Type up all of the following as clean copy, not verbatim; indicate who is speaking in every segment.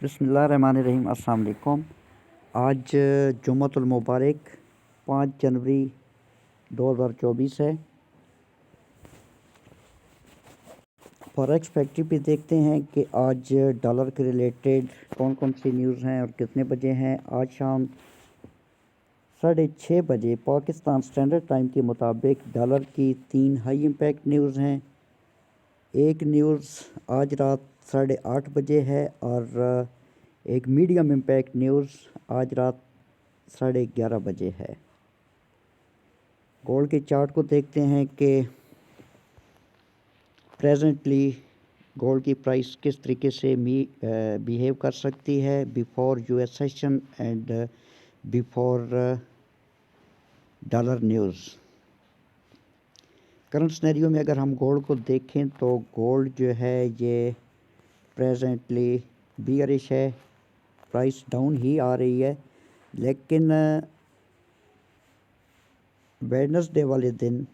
Speaker 1: बिस्मिल्लाहिर्रहमानिर्रहीम। अस्सलाम वालेकुम। आज जुम्मतुल मुबारक 5 जनवरी 2024 है। फॉरेक्स फैक्ट्री पे देखते हैं कि आज डॉलर के रिलेटेड कौन कौन सी न्यूज़ हैं और कितने बजे हैं। आज शाम 6:30 बजे पाकिस्तान स्टैंडर्ड टाइम के मुताबिक डॉलर की 3 हाई इम्पैक्ट न्यूज़ हैं। एक न्यूज़ आज रात 8:30 बजे है और एक मीडियम इम्पैक्ट न्यूज़ आज रात 11:30 बजे है। गोल्ड के चार्ट को देखते हैं कि प्रेजेंटली गोल्ड की प्राइस किस तरीके से बिहेव कर सकती है before US session and before dollar news. Current scenario में अगर हम गोल्ड को देखें तो गोल्ड जो है ये प्रेजेंटली बियरिश है, प्राइस डाउन ही आ रही है। लेकिन वेडनेसडे वाले दिन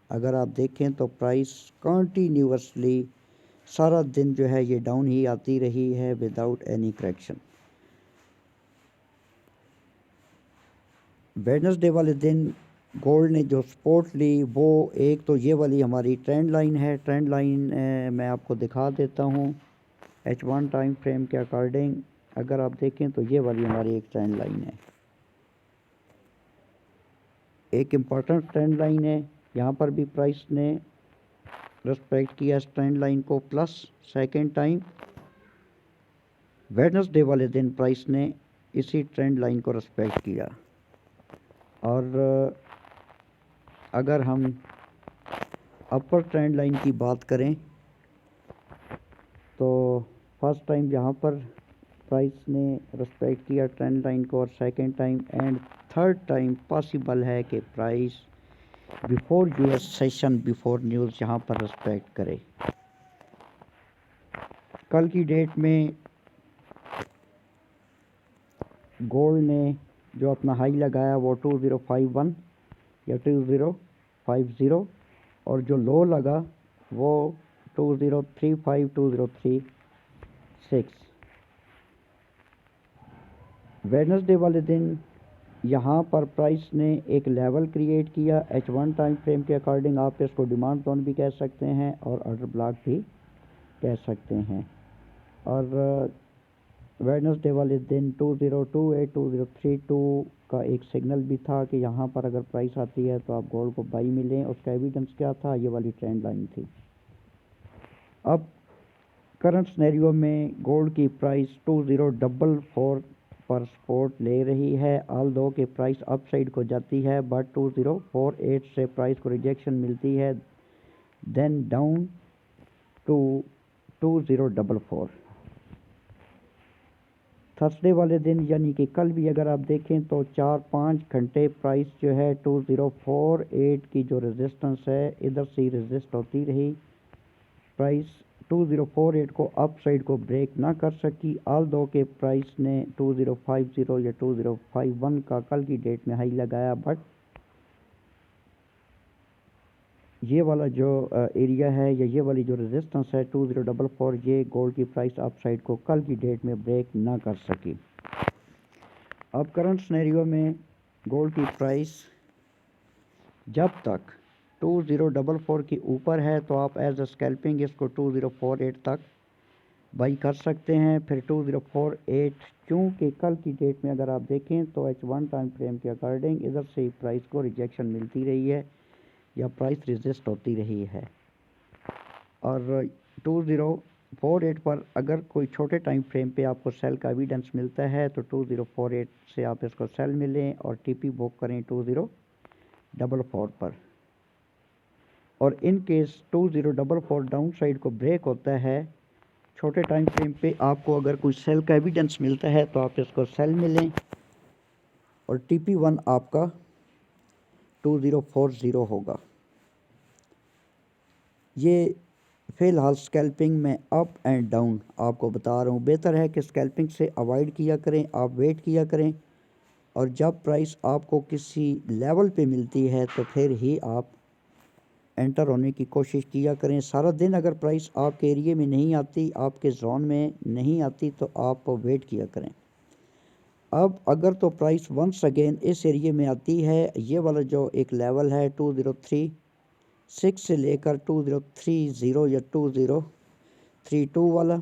Speaker 1: अगर आप देखें तो प्राइस कंटिन्यूअसली सारा दिन जो है ये डाउन ही आती रही है विदाउट एनी करेक्शन। वेडनेसडे वाले दिन गोल्ड ने जो सपोर्ट ली वो एक तो ये वाली हमारी ट्रेंड लाइन है। ट्रेंड लाइन मैं आपको दिखा देता हूँ। H1 टाइम फ्रेम के अकॉर्डिंग अगर आप देखें तो ये वाली हमारी एक ट्रेंड लाइन है, एक इम्पॉर्टेंट ट्रेंड लाइन है। यहाँ पर भी प्राइस ने रिस्पेक्ट किया इस ट्रेंड लाइन को। प्लस सेकंड टाइम वेडनेसडे वाले दिन प्राइस ने इसी ट्रेंड लाइन को रिस्पेक्ट किया। और अगर हम अपर ट्रेंड लाइन की बात करें तो फर्स्ट टाइम यहाँ पर प्राइस ने रिस्पेक्ट किया ट्रेंड लाइन को और second time and third time possible है कि price before US session before news यहाँ पर रिस्पेक्ट करे। कल की डेट में गोल्ड ने जो अपना हाई लगाया वो 2051 या 2050 और जो लो लगा वो 2035 2036। वेडनेसडे वाले दिन यहाँ पर प्राइस ने एक लेवल क्रिएट किया। H1 टाइम फ्रेम के अकॉर्डिंग आप इसको डिमांड जोन भी कह सकते हैं और ऑर्डर ब्लॉक भी कह सकते हैं। और वेडनेसडे वाले दिन 2028 2032 का एक सिग्नल भी था कि यहाँ पर अगर प्राइस आती है तो आप गोल्ड को बाई मिलें। उसका एविडेंस क्या था? ये वाली ट्रेंड लाइन थी। अब करंट सिनेरियो में गोल्ड की प्राइस 2044 पर सपोर्ट ले रही है। ऑल दो के प्राइस अपसाइड को जाती है बट 2048 से प्राइस को रिजेक्शन मिलती है, देन डाउन टू 2044। थर्सडे वाले दिन यानी कि कल भी अगर आप देखें तो 4-5 घंटे प्राइस जो है 2048 की जो रेजिस्टेंस है इधर से ही रेजिस्ट होती रही। प्राइस 2048 को अप साइड को ब्रेक ना कर सकी। ऑल दो के प्राइस ने 2050 या 2051 का कल की डेट में हाई लगाया बट ये वाला जो एरिया है या ये वाली जो रेजिस्टेंस है 2044 ये गोल्ड की प्राइस अप साइड को कल की डेट में ब्रेक ना कर सकी। अब करंट सिनेरियो में गोल्ड की प्राइस जब तक 2044 के ऊपर है तो आप एज अ स्कैल्पिंग इसको 2048 तक बाई कर सकते हैं। फिर 2048 क्योंकि कल की डेट में अगर आप देखें तो H1 टाइम फ्रेम के अकॉर्डिंग इधर से प्राइस को रिजेक्शन मिलती रही है या प्राइस रेजिस्ट होती रही है। और 2048 पर अगर कोई छोटे टाइम फ्रेम पे आपको सेल का एविडेंस मिलता है तो 2048 से आप इसको सेल मिलें और टीपी बुक करें 2044 पर। और इन केस 2044 डाउन साइड को ब्रेक होता है छोटे टाइम फ्रेम पे आपको अगर कोई सेल का एविडेंस मिलता है तो आप इसको सेल मिलें और TP1 आपका 2040 होगा। ये फ़िलहाल स्कैल्पिंग में अप एंड डाउन आपको बता रहा हूँ। बेहतर है कि स्कैल्पिंग से अवॉइड किया करें, आप वेट किया करें और जब प्राइस आपको किसी लेवल पे मिलती है तो फिर ही आप एंटर होने की कोशिश किया करें। सारा दिन अगर प्राइस आपके एरिए में नहीं आती, आपके जोन में नहीं आती, तो आप वेट किया करें। अब अगर तो प्राइस वंस अगेन इस एरिए में आती है, ये वाला जो एक लेवल है 2036 से लेकर 2030 या 2032 वाला,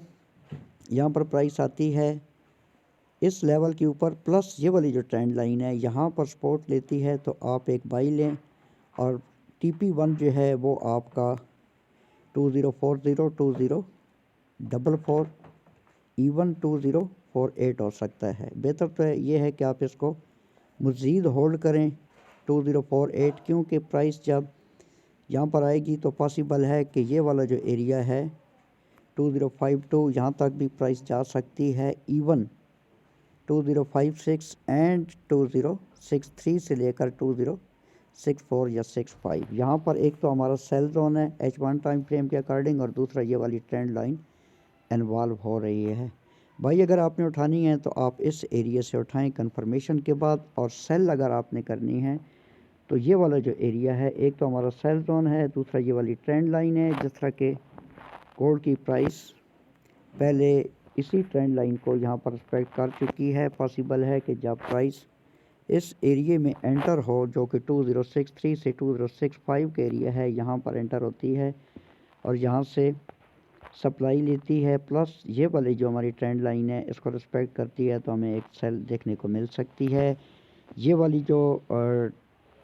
Speaker 1: यहाँ पर प्राइस आती है इस लेवल के ऊपर, प्लस ये वाली जो ट्रेंड लाइन है यहाँ पर सपोर्ट लेती है, तो आप एक बाई लें। और TP1 जो है वो आपका 2040, 2044, इवन 2048 हो सकता है। बेहतर तो ये है कि आप इसको मज़ीद होल्ड करें 2048, क्योंकि प्राइस जब यहाँ पर आएगी तो पॉसिबल है कि ये वाला जो एरिया है 2052 यहाँ तक भी प्राइस जा सकती है। इवन 2056 एंड 2063 से लेकर 2064 या 65, यहाँ पर एक तो हमारा सेल जोन है H1 टाइम फ्रेम के अकॉर्डिंग, और दूसरा ये वाली ट्रेंड लाइन इन्वॉल्व हो रही है। भाई अगर आपने उठानी है तो आप इस एरिया से उठाएं कंफर्मेशन के बाद, और सेल अगर आपने करनी है तो ये वाला जो एरिया है, एक तो हमारा सेल जोन है, दूसरा ये वाली ट्रेंड लाइन है। जिस तरह के गोल्ड की प्राइस पहले इसी ट्रेंड लाइन को यहाँ पर रिस्पेक्ट कर चुकी है, पॉसिबल है कि जब प्राइस इस एरिए में एंटर हो, जो कि 2063 से 2065 के एरिया है, यहाँ पर एंटर होती है और यहाँ से सप्लाई लेती है, प्लस ये वाली जो हमारी ट्रेंड लाइन है इसको रिस्पेक्ट करती है, तो हमें एक सेल देखने को मिल सकती है। ये वाली जो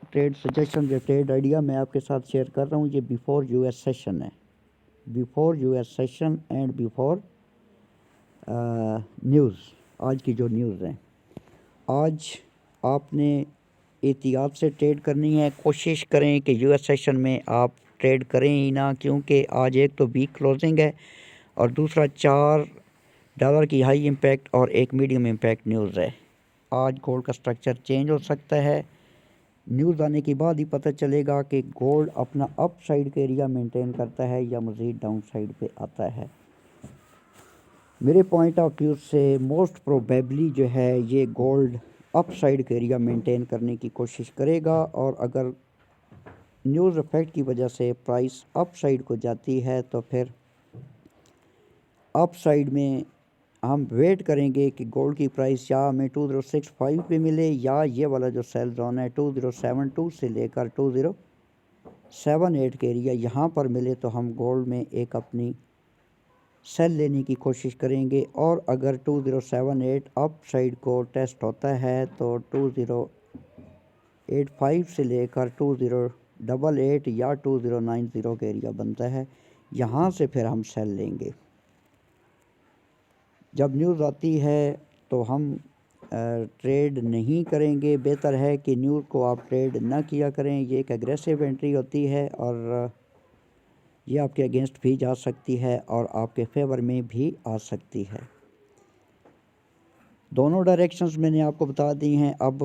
Speaker 1: ट्रेड सजेशन, जो ट्रेड आइडिया मैं आपके साथ शेयर कर रहा हूँ, ये बिफोर US सेशन है, before US session and before news. आज की जो न्यूज़ है, आज आपने एहतियात से ट्रेड करनी है। कोशिश करें कि US सेशन में आप ट्रेड करें ही ना, क्योंकि आज एक तो वीक क्लोजिंग है और दूसरा $4 की हाई इम्पैक्ट और एक मीडियम इम्पैक्ट न्यूज़ है। आज गोल्ड का स्ट्रक्चर चेंज हो सकता है। न्यूज़ आने के बाद ही पता चलेगा कि गोल्ड अपना अप साइड का एरिया मेंटेन करता है या मज़ीद डाउन साइड पे आता है। मेरे पॉइंट ऑफ व्यू से मोस्ट प्रोबेबली जो है ये गोल्ड अप साइड का एरिया मेंटेन करने की कोशिश करेगा, और अगर न्यूज़ इफेक्ट की वजह से प्राइस अप साइड को जाती है तो फिर अप साइड में हम वेट करेंगे कि गोल्ड की प्राइस या हमें 2065 पे मिले, या ये वाला जो सेल जोन है 2072 से लेकर 2078 के एरिया यहाँ पर मिले, तो हम गोल्ड में एक अपनी सेल लेने की कोशिश करेंगे। और अगर 2078 अप साइड को टेस्ट होता है तो 2085 से लेकर 2088 या 2090 का एरिया बनता है, यहाँ से फिर हम सेल लेंगे। जब न्यूज़ आती है तो हम ट्रेड नहीं करेंगे। बेहतर है कि न्यूज़ को आप ट्रेड ना किया करें, ये एक एग्रेसिव एंट्री होती है और ये आपके अगेंस्ट भी जा सकती है और आपके फेवर में भी आ सकती है। दोनों डायरेक्शंस मैंने आपको बता दी हैं। अब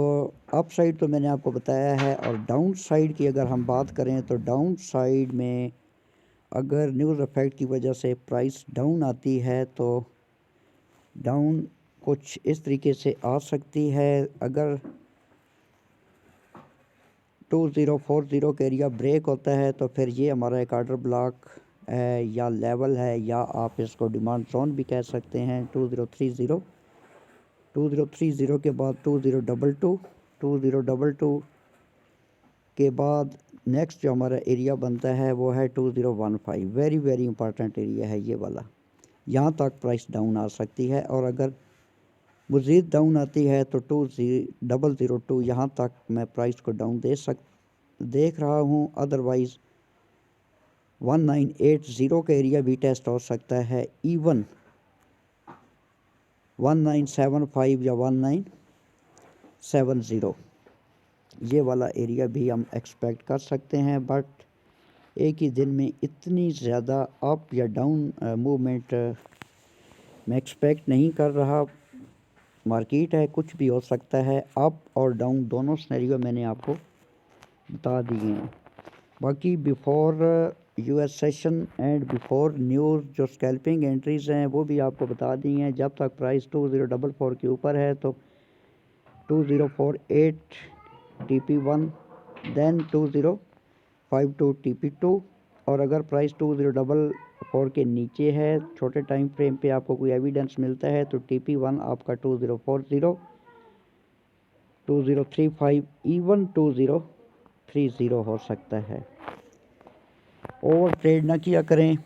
Speaker 1: अप साइड तो मैंने आपको बताया है, और डाउन साइड की अगर हम बात करें तो डाउन साइड में अगर न्यूज़ इफेक्ट की वजह से प्राइस डाउन आती है तो डाउन कुछ इस तरीके से आ सकती है। अगर 2040 का एरिया ब्रेक होता है तो फिर ये हमारा एक ऑर्डर ब्लॉक है या लेवल है, या आप इसको डिमांड जोन भी कह सकते हैं। 2030 के बाद 2022 के बाद नेक्स्ट जो हमारा एरिया बनता है वो है 2015। वेरी वेरी इंपॉर्टेंट एरिया है ये वाला, यहाँ तक प्राइस डाउन आ सकती है, और अगर मज़ीद डाउन आती है तो 2002 यहाँ तक मैं प्राइस को डाउन देख रहा हूँ। अदरवाइज़ 1980 का एरिया भी टेस्ट हो सकता है, इवन 1975 या 1970 ये वाला एरिया भी हम एक्सपेक्ट कर सकते हैं। बट एक ही दिन में इतनी ज़्यादा अप या डाउन मूवमेंट मैं एक्सपेक्ट नहीं कर रहा। मार्केट है, कुछ भी हो सकता है, अप और डाउन दोनों सिनेरियो मैंने आपको बता दिए हैं। बाकी before US session and before news जो स्कैल्पिंग एंट्रीज़ हैं वो भी आपको बता दी हैं। जब तक प्राइस 2044 के ऊपर है तो 2048 TP1, देन 20 52 TP2। और अगर प्राइस 2044 के नीचे है, छोटे टाइम फ्रेम पे आपको कोई एविडेंस मिलता है, तो TP1 आपका 2040, 2035, इवन 2030 हो सकता है। ओवर ट्रेड ना किया करें,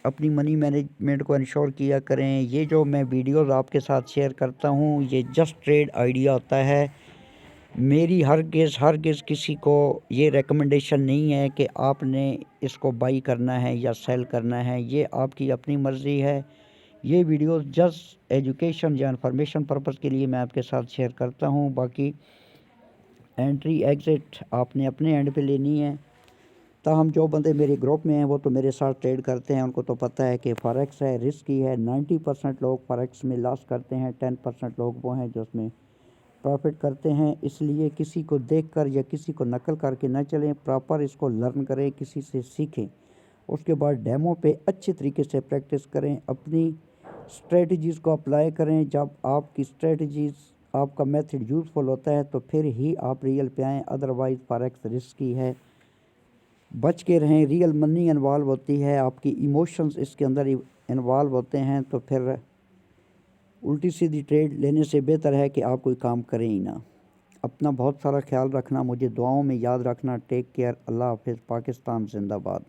Speaker 1: अपनी मनी मैनेजमेंट को इंश्योर किया करें। ये जो मैं वीडियोस आपके साथ शेयर करता हूँ, ये जस्ट ट्रेड आइडिया होता है। मेरी हरगिज़ किसी को ये रिकमेंडेशन नहीं है कि आपने इसको बाई करना है या सेल करना है। ये आपकी अपनी मर्ज़ी है। ये वीडियोस जस्ट एजुकेशन या इंफॉर्मेशन पर्पज़ के लिए मैं आपके साथ शेयर करता हूँ। बाकी एंट्री एग्ज़िट आपने अपने एंड पे लेनी है। ताहम जो बंदे मेरे ग्रुप में हैं वो तो मेरे साथ ट्रेड करते हैं, उनको तो पता है कि फॉरेक्स है, रिस्की है। 90% लोग फॉरेक्स में लॉस करते हैं, 10% लोग वो हैं जो उसमें प्रॉफिट करते हैं। इसलिए किसी को देखकर या किसी को नकल करके ना चलें, प्रॉपर इसको लर्न करें, किसी से सीखें। उसके बाद डेमो पे अच्छे तरीके से प्रैक्टिस करें, अपनी स्ट्रेटजीज़ को अप्लाई करें। जब आपकी स्ट्रेटजीज़, आपका मेथड यूज़फुल होता है तो फिर ही आप रियल पे आएँ, अदरवाइज़ फॉरेक्स रिस्की है। बच के रहें। रियल मनी इन्वॉल्व होती है, आपकी इमोशंस इसके अंदर इन्वॉल्व होते हैं, तो फिर उल्टी सीधी ट्रेड लेने से बेहतर है कि आप कोई काम करें ही ना। अपना बहुत सारा ख्याल रखना, मुझे दुआओं में याद रखना। Take care. अल्लाह हाफ़िज़। पाकिस्तान जिंदाबाद।